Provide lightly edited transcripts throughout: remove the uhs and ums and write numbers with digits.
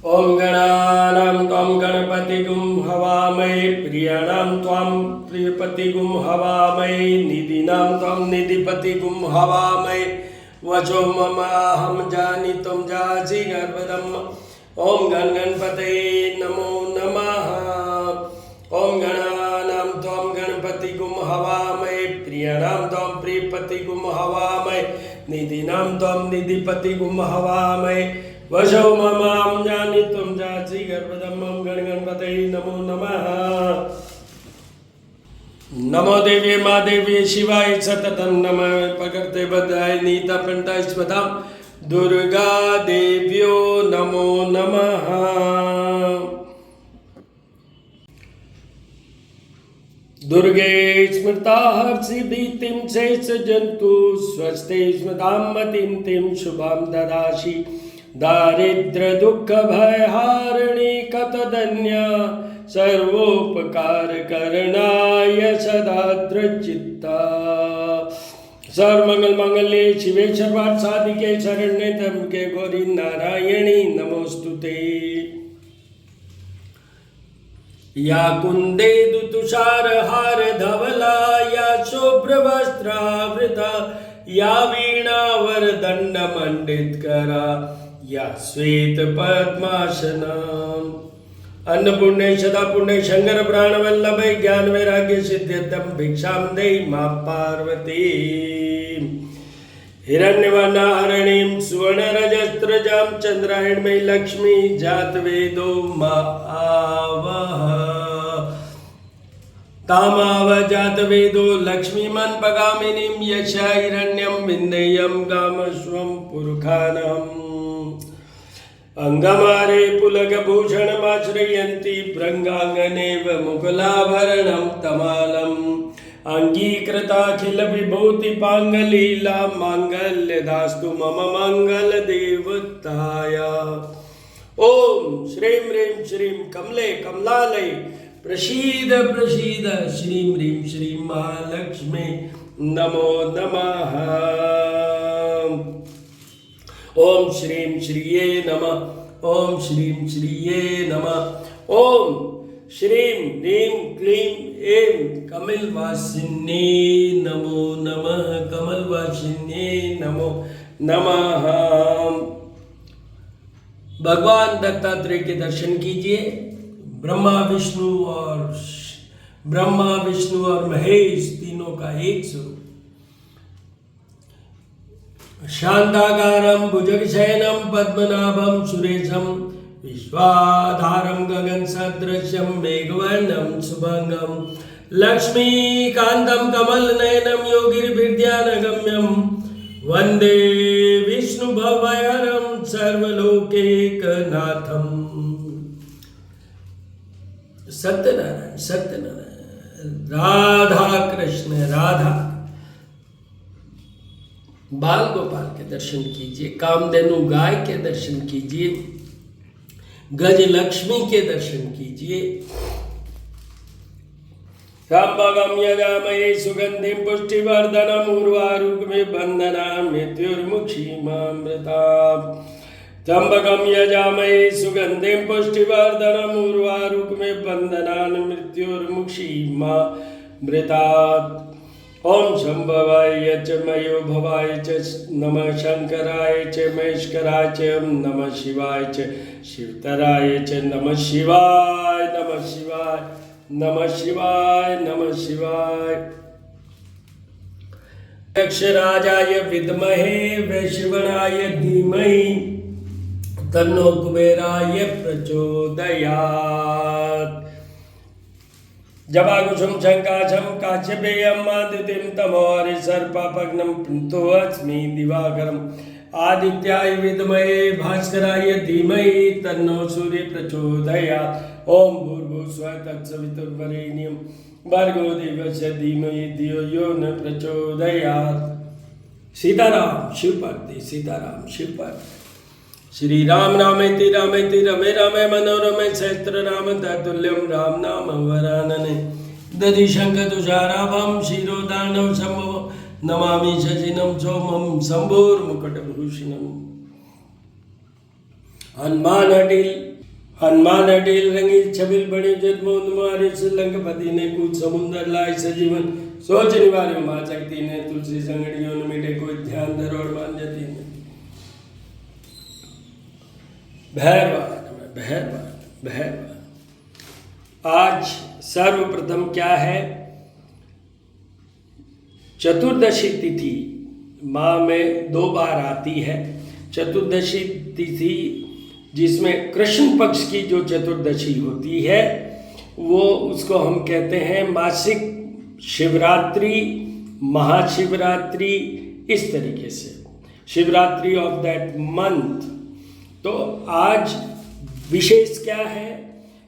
ओम गणानां त्वां गणपतिगुं हवामहे प्रियाणां त्वां प्रियपतिगुं हवामहे निधीनां त्वां निधिपतिगुं हवामहे वचो ममाहं जानीतुं जासि गर्भदम् ओम गणपतये नमो नमः। ओम गणानां त्वां गणपतिगुं हवामहे प्रियाणां त्वां प्रियपतिगुं हवामहे निधीनां त्वां निधिपतिगुं हवामहे वशो ममां जानीतुं जासि गर्भदम् गणपतये नमो नमः। नमो देवी मा देवी शिवाय सततं नमः पकर्ते बद्धाय नीता पंटाय स्वधाम दुर्गा देव्यो नमो नमः। दुर्गे स्मृता हर्षिभीतिं शेषजन्तु स्वस्ते स्मृतां मतिं तिं शुभां ददासि दारिद्र्य दुःख भयहारिणी कतदन्या सर्वोपकार करणाय सदा दृढ़चित्ता सर्वमंगल मांगल्ये शिवे सर्वार्थ साधिके शरण्ये त्र्यंबके गौरी नारायणी नमोस्तुते। या कुंदे दुतुषार हार धवला या शुभ्रवस्त्रावृता या वीणा वरदंड मंडित करा या श्वेत पद्मासना अन्नपूर्णे सदापूर्णे शंकर प्राणवल्लभ ज्ञान वैराग्य सिद्ध्यर्थम भिक्षां देहि मां पार्वती। हिरण्यवर्णा हरिणीं सुवर्णरजस्रजां चंद्रायणमयी लक्ष्मी जातवेदो मा आवह तामाव जातवेदो लक्ष्मीमन्पगामिनीं यशा हिरण्यं विन्देयं गामस्वं पुरुखानम् अंगमारे पुलकभूषणमाश्रयन्ति भृङ्गाङ्गनेव मुकुलाभरणं तमालम् अङ्गीकृताखिलविभूतिपाङ्गलीला माङ्गल्यदास्तु मम मङ्गलदेवताय। ॐ श्रीं ह्रीं श्रीं कमले कमलालये प्रसीद प्रसीद श्रीं ह्रीं श्रीं महालक्ष्मी नमो नमः। ओम श्रीं श्रिये नमः। ओम श्रीं श्रिये नमः। ओम श्रीं ह्रीं क्लीं ऐं कमलवासिन्ये नमो नमः। कमलवासिन्ये नमो नमः। भगवान दत्तात्रेय के दर्शन कीजिए। ब्रह्मा विष्णु और महेश तीनों का एक स्वरूप। शांताकारं भुजगशयनं पद्मनाभं सुरेशं विश्वाधारं गगनसदृशं मेघवर्णं शुभंगं लक्ष्मीकान्तं कमलनयनं योगिर्विद्यानगम्यं वन्दे विष्णुभवहरं सर्वलोकैकनाथं। सत्यनारायण सत्यनारायण राधा कृष्ण राधा बाल गोपाल के दर्शन कीजिए। कामधेनु गाय के दर्शन कीजिए। गज लक्ष्मी के दर्शन कीजिए। त्र्यंबकं यजामहे सुगंधिं पुष्टिवर्धनम् उर्वारुकमिव बन्धनान् मृत्युर्मुक्षीमामृतात्। त्र्यंबकं यजामहे सुगंधिं पुष्टिवर्धनम् उर्वारुकमिव बन्धनान् मृत्युर्मुक्षीमामृतात्। ओम शंभवाय च मयो भवाय च नमः शंकराय च महेश्वराय च नमः शिवाय च शिवतराय च नमः शिवाय नमः शिवाय नमः शिवाय नमः शिवाय। यक्षराजाय विद्महे वैश्रवणाय धीमहि तन्नो कुबेराय प्रचोदयात्। जबाकुसुम शंकाशं काश्यपेयं मादितिं तमोरि सर्पापग्नं पिन्तोऽस्मि दिवाकरम् आदित्याय विद्महे भास्कराय धीमहि तन्नो सूर्य प्रचोदयात्। ओम भूर्भुवस्सुवः तत्सवितुर्वरेण्यं भर्गो देवस्य धीमहि धियो यो न प्रचोदयात्। सीताराम शिवपार्वती सीताराम शिवपार्वती। श्री राम रामेति रामेति रमे रामे मनोरमे सहस्त्र नाम तत्तुल्यं राम नाम वरानने दधि शंख तुषाराभं शिरोदानव संभव नमामि शशिनं सोमं शंभुर्मुकुटभूषणम्। हनुमान हनुमान अटेल रंगील छबिल बड़े जदमोद मारे लंकपति ने कूद समुंदर लाए सजीवन सोच निवारे मां शक्ति ने तुलसी संगड़ियों ने मिटे कोई ध्यान धरोड़ मान जती ने भैरवाद। आज सर्वप्रथम क्या है, चतुर्दशी तिथि माह में 2 बार आती है। चतुर्दशी तिथि जिसमें कृष्ण पक्ष की जो चतुर्दशी होती है वो उसको हम कहते हैं मासिक शिवरात्रि, महाशिवरात्रि, इस तरीके से शिवरात्रि ऑफ दैट मंथ। तो आज विशेष क्या है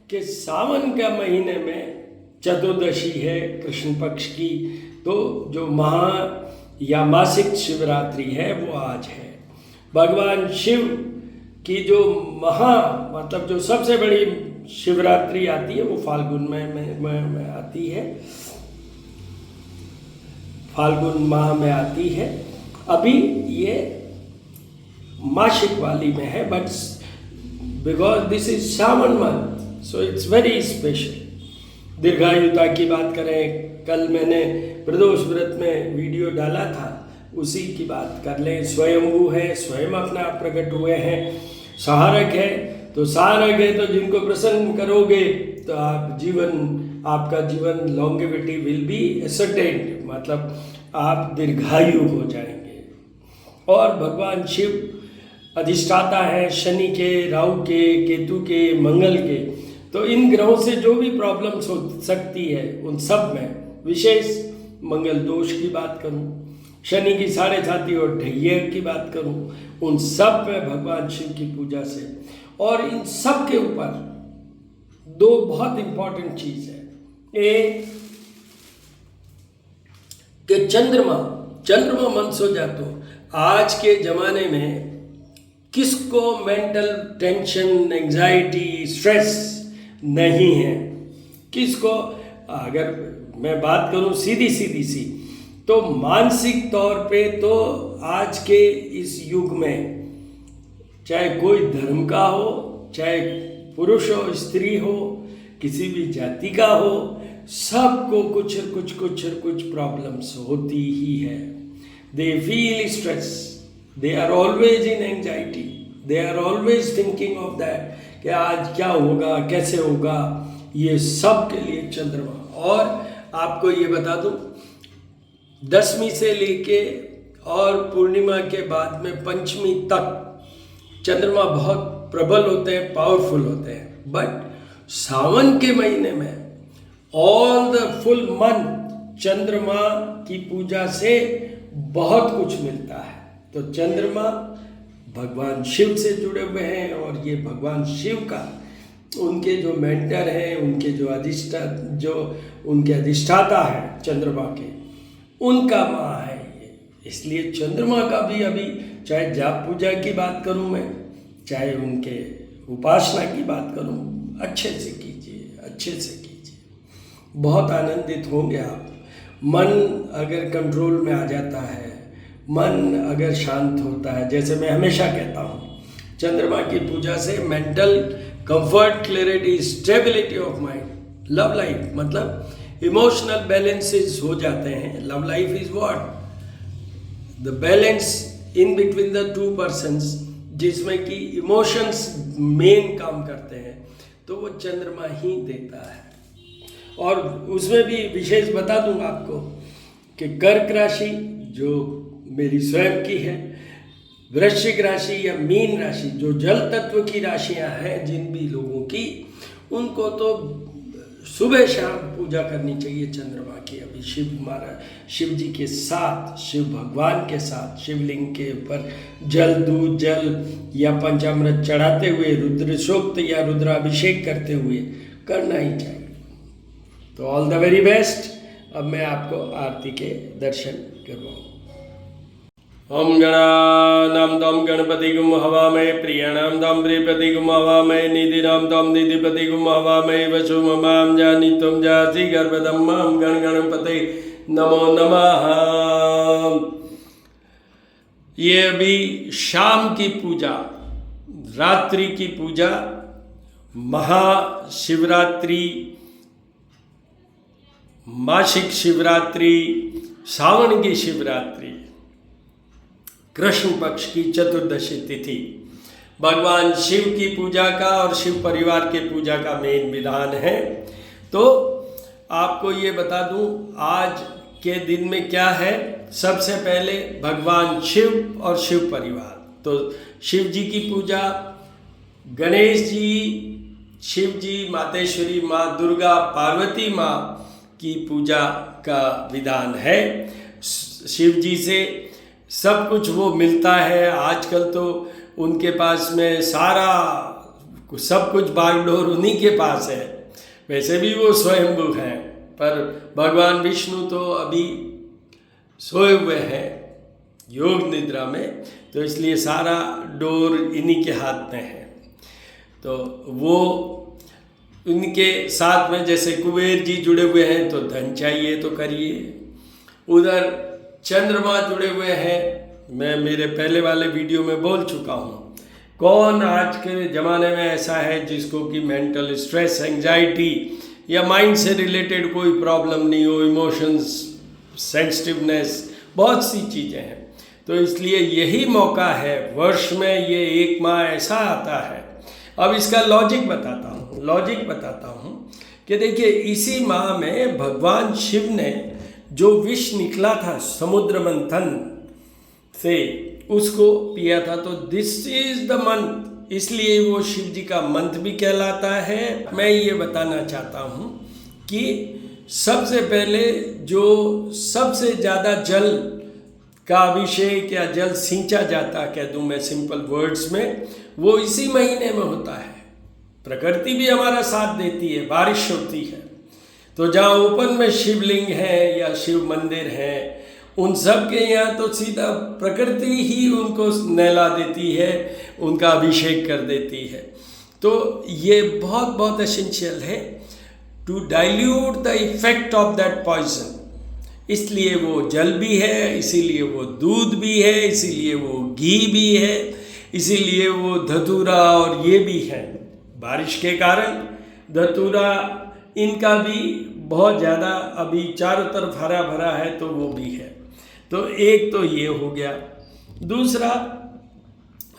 कि सावन का महीने में चतुर्दशी है कृष्ण पक्ष की, तो जो महा या मासिक शिवरात्रि है वो आज है। भगवान शिव की जो मतलब जो सबसे बड़ी शिवरात्रि आती है वो फाल्गुन में आती है, फाल्गुन माह में आती है। अभी ये मासिक वाली में है, but because this is Sawan month so it's very special. दीर्घायुता की बात करें, कल मैंने प्रदोष व्रत में वीडियो डाला था, उसी की बात कर लें। स्वयंभू है, स्वयं अपना प्रकट हुए हैं। सहारक है, तो सहारक है तो जिनको प्रसन्न करोगे तो आपका जीवन लॉन्गेविटी विल बी एसर्टेन्ड, मतलब आप दीर्घायु हो जाएंगे। और भगवान शिव अधिष्ठाता है शनि के, राहु के, केतु के, मंगल के। तो इन ग्रहों से जो भी प्रॉब्लम्स हो सकती है उन सब में विशेष मंगल दोष की बात करूं, शनि की 7.5 और ढैया की बात करूं, उन सब में भगवान शिव की पूजा से। और इन सब के ऊपर 2 बहुत इंपॉर्टेंट चीज है। एक कि चंद्रमा मनसो जातो। आज के जमाने में किसको मेंटल टेंशन, एंजाइटी, स्ट्रेस नहीं है? किसको, अगर मैं बात करूं सीधी सी, तो मानसिक तौर पे तो आज के इस युग में चाहे कोई धर्म का हो, चाहे पुरुष हो, स्त्री हो, किसी भी जाति का हो, सबको कुछ प्रॉब्लम्स होती ही है। They feel stress, they are always in anxiety, they are always thinking of that कि आज क्या होगा, कैसे होगा। ये सब के लिए चंद्रमा। और आपको ये बता दूं, 10वीं से लेके और पूर्णिमा के बाद में पंचमी तक चंद्रमा बहुत प्रबल होते हैं, पावरफुल होते हैं। बट सावन के महीने में ऑल द फुल मंथ चंद्रमा की पूजा से बहुत कुछ मिलता है। तो चंद्रमा भगवान शिव से जुड़े हुए हैं, और ये भगवान शिव का, उनके जो मेंटर हैं, उनके जो उनके अधिष्ठाता है चंद्रमा के, उनका माह है ये। इसलिए चंद्रमा का भी अभी चाहे जाप पूजा की बात करूं मैं, चाहे उनके उपासना की बात करूं, अच्छे से कीजिए, बहुत आनंदित होंगे आप। मन अगर कंट्रोल में आ जाता है, मन अगर शांत होता है, जैसे मैं हमेशा कहता हूँ, चंद्रमा की पूजा से mental comfort, clarity, stability of mind, love life, मतलब इमोशनल बैलेंसेस हो जाते हैं। Love life is what? The balance in between the 2 persons, जिसमें कि इमोशंस मेन काम करते हैं, तो वो चंद्रमा ही देता है। और उसमें भी विशेष बता दूंगा आपको कि कर्क राशि जो मेरी स्वयं की है, वृश्चिक राशि या मीन राशि जो जल तत्व की राशियां हैं, जिन भी लोगों की, उनको तो सुबह शाम पूजा करनी चाहिए चंद्रमा की। अभी शिव जी के साथ, शिव भगवान के साथ शिवलिंग के ऊपर दूध जल या पंचामृत चढ़ाते हुए, रुद्र सूक्त या रुद्राभिषेक करते हुए करना ही चाहिए। तो ऑल द वेरी बेस्ट। अब मैं आपको आरती के दर्शन करवाऊँ। ओम गणानां त्वां गणपतिगुं हवामहे, प्रियाणां त्वां प्रियपतिगुं हवामहे, निधिनां त्वां निधिपतिगुं हवामहे, वसुममां जानी त्वं जासि गर्भदं मां गणपते नमो नमः। ये अभी शाम की पूजा, रात्रि की पूजा महाशिवरात्रि, मासिक शिवरात्रि, सावन की शिवरात्रि, कृष्ण पक्ष की चतुर्दशी तिथि भगवान शिव की पूजा का और शिव परिवार के पूजा का मेन विधान है। तो आपको ये बता दूं आज के दिन में क्या है। सबसे पहले भगवान शिव और शिव परिवार, तो शिव जी की पूजा, गणेश जी, शिव जी, मातेश्वरी माँ दुर्गा, पार्वती माँ की पूजा का विधान है। शिव जी से सब कुछ वो मिलता है। आजकल तो उनके पास में सारा सब कुछ बागडोर उन्हीं के पास है। वैसे भी वो स्वयंभू हैं, पर भगवान विष्णु तो अभी सोए हुए हैं योग निद्रा में, तो इसलिए सारा डोर इन्हीं के हाथ में है। तो वो उनके साथ में जैसे कुबेर जी जुड़े हुए हैं तो धन चाहिए तो करिए, उधर चंद्रमा जुड़े हुए हैं। मैं मेरे पहले वाले वीडियो में बोल चुका हूँ, कौन आज के ज़माने में ऐसा है जिसको कि मेंटल स्ट्रेस, एंजाइटी या माइंड से रिलेटेड कोई प्रॉब्लम नहीं हो, इमोशंस, सेंसिटिवनेस, बहुत सी चीज़ें हैं। तो इसलिए यही मौका है, वर्ष में ये एक माह ऐसा आता है। अब इसका लॉजिक बताता हूँ कि देखिए इसी माह में भगवान शिव ने जो विष निकला था समुद्र मंथन से उसको पिया था, तो दिस इज द मंथ, इसलिए वो शिव जी का मंथ भी कहलाता है। मैं ये बताना चाहता हूँ कि सबसे पहले जो सबसे ज़्यादा जल का अभिषेक या जल सींचा जाता, कह दूँ मैं सिंपल वर्ड्स में, वो इसी महीने में होता है। प्रकृति भी हमारा साथ देती है, बारिश होती है। तो जहाँ ओपन में शिवलिंग है या शिव मंदिर है, उन सब के यहाँ तो सीधा प्रकृति ही उनको नहला देती है, उनका अभिषेक कर देती है। तो ये बहुत बहुत एसेंशियल है to dilute the effect of that poison. इसलिए वो जल भी है, इसीलिए वो दूध भी है, इसीलिए वो घी भी है, इसीलिए वो धतूरा और ये भी है। बारिश के कारण धतूरा इनका भी बहुत ज़्यादा अभी चारों तरफ हरा भरा है, तो वो भी है। तो एक तो ये हो गया। दूसरा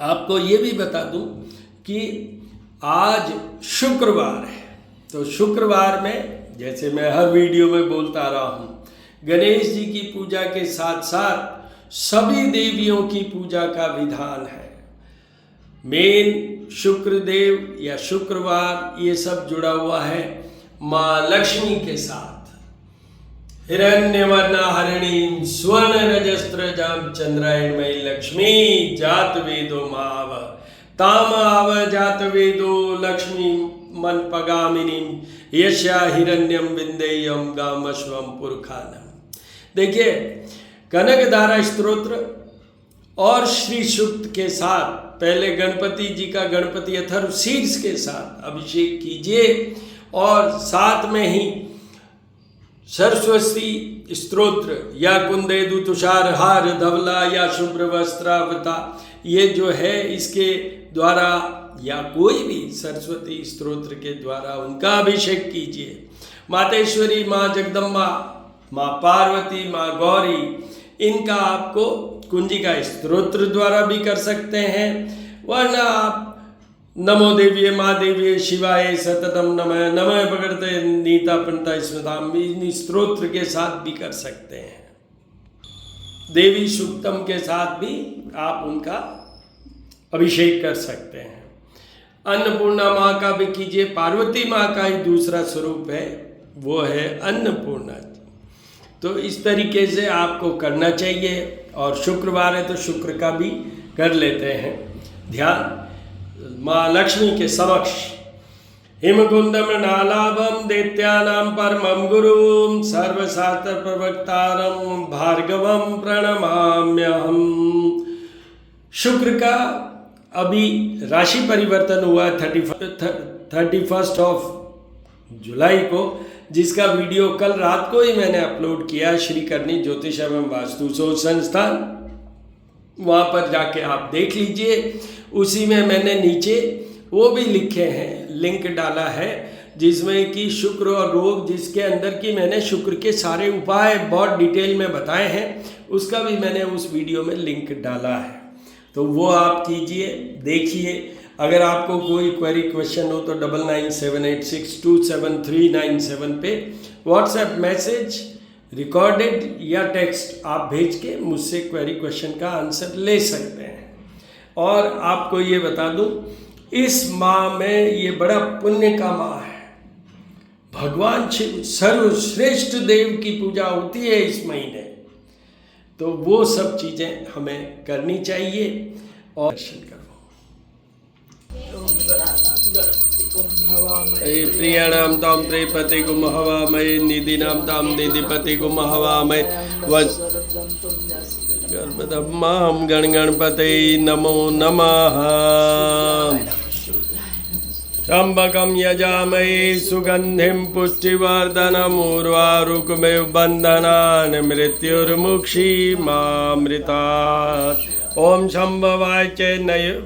आपको ये भी बता दूं कि आज शुक्रवार है, तो शुक्रवार में जैसे मैं हर वीडियो में बोलता रहा हूँ, गणेश जी की पूजा के साथ साथ सभी देवियों की पूजा का विधान है। मेन शुक्रदेव या शुक्रवार ये सब जुड़ा हुआ है माँ लक्ष्मी के साथ। हिरण्यवर्णा हरिणीं स्वर्ण रजस्त्रजां चंद्रायणमयी लक्ष्मी जात वेदो माव ताम आव जात वेदो लक्ष्मी मन पगामिनीं यशा हिरण्यम विंदेयम गामश्वम पुरखानम। देखिए कनकधारा स्तोत्र और श्री सूक्त के साथ पहले गणपति जी का गणपति अथर्व शीर्ष के साथ अभिषेक कीजिए, और साथ में ही सरस्वती स्तोत्र या कुंदेदु तुषार हार धवला या शुभ्र वस्त्रावता, ये जो है इसके द्वारा या कोई भी सरस्वती स्तोत्र के द्वारा उनका अभिषेक कीजिए। मातेश्वरी, माँ जगदम्बा, माँ पार्वती, माँ गौरी, इनका आपको कुंजिका स्तोत्र द्वारा भी कर सकते हैं, वरना आप नमो देवीये माँ देवीये शिवाय सततम नमः नमः भगवते नीता पंता स्मृताम, इन स्तोत्र के साथ भी कर सकते हैं। देवी सूक्तम के साथ भी आप उनका अभिषेक कर सकते हैं। अन्नपूर्णा माँ का भी कीजिए। पार्वती माँ का ही दूसरा स्वरूप है, वो है अन्नपूर्णा। तो इस तरीके से आपको करना चाहिए, और शुक्रवार है तो शुक्र का भी कर लेते हैं ध्यान माँ लक्ष्मी के समक्ष। हिमकुंदम नालाभम दैत्यानां परमं गुरुं सर्वशास्त्र प्रवक्तारं भार्गवं प्रणमाम्यहम्। शुक्र का अभी राशि परिवर्तन हुआ 31 जुलाई को, जिसका वीडियो कल रात को ही मैंने अपलोड किया। श्री करनी ज्योतिष एवं वास्तु शोध संस्थान, वहाँ पर जाके आप देख लीजिए। उसी में मैंने नीचे वो भी लिखे हैं, लिंक डाला है, जिसमें कि शुक्र और रोग, जिसके अंदर की मैंने शुक्र के सारे उपाय बहुत डिटेल में बताए हैं, उसका भी मैंने उस वीडियो में लिंक डाला है। तो वो आप कीजिए, देखिए। अगर आपको कोई क्वेरी क्वेश्चन हो तो 9978627397 पे व्हाट्सएप मैसेज, रिकॉर्डेड या टेक्स्ट आप भेज के मुझसे क्वेरी क्वेश्चन का आंसर ले सकते हैं। और आपको ये बता दूं, इस माह में ये बड़ा पुण्य का माह है। भगवान शिव सर्वश्रेष्ठ देव की पूजा होती है इस महीने, तो वो सब चीज़ें हमें करनी चाहिए और दर्शन करो। प्रियाणाम ताम प्रेपति गुम हवामय, निधिनाम ताम निधिपति गुम हवामय, गर्भदम्माम गणगणपते नमो नमः। त्र्यंबकं यजामहे सुगंधिं पुष्टिवर्धनम् उर्वारुकमेव बन्धनान् मृत्युर्मुक्षीमामृतात्। ओम शंभवाय च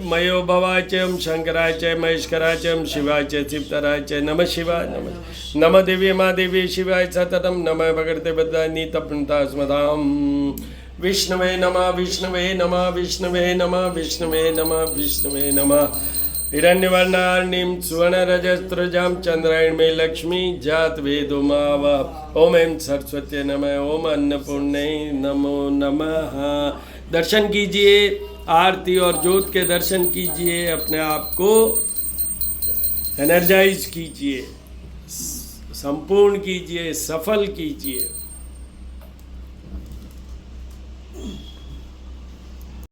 मयो भवाय च ओम शंकराय च महेश्वराय च ओम शिवाय च शिवतराय च नमः शिवाय नमः देवी माँ देवी शिवाय सततम नमः भगवते बद्धानि तपन्ता स्मदाम। विष्णवे नमः विष्णवे नमः विष्णवे नमः विष्णवे नमः विष्णवे नमः। हिरण्यवर्णार्णिं सुवर्णरजस्त्रजां चंद्रायणमय लक्ष्मी जात वेदो मावा। ओम ऐं सरस्वती नमः, ओम अन्नपूर्णे नमो नमः। दर्शन कीजिए, आरती और ज्योत के दर्शन कीजिए, अपने आप को एनर्जाइज कीजिए, संपूर्ण कीजिए, सफल कीजिए।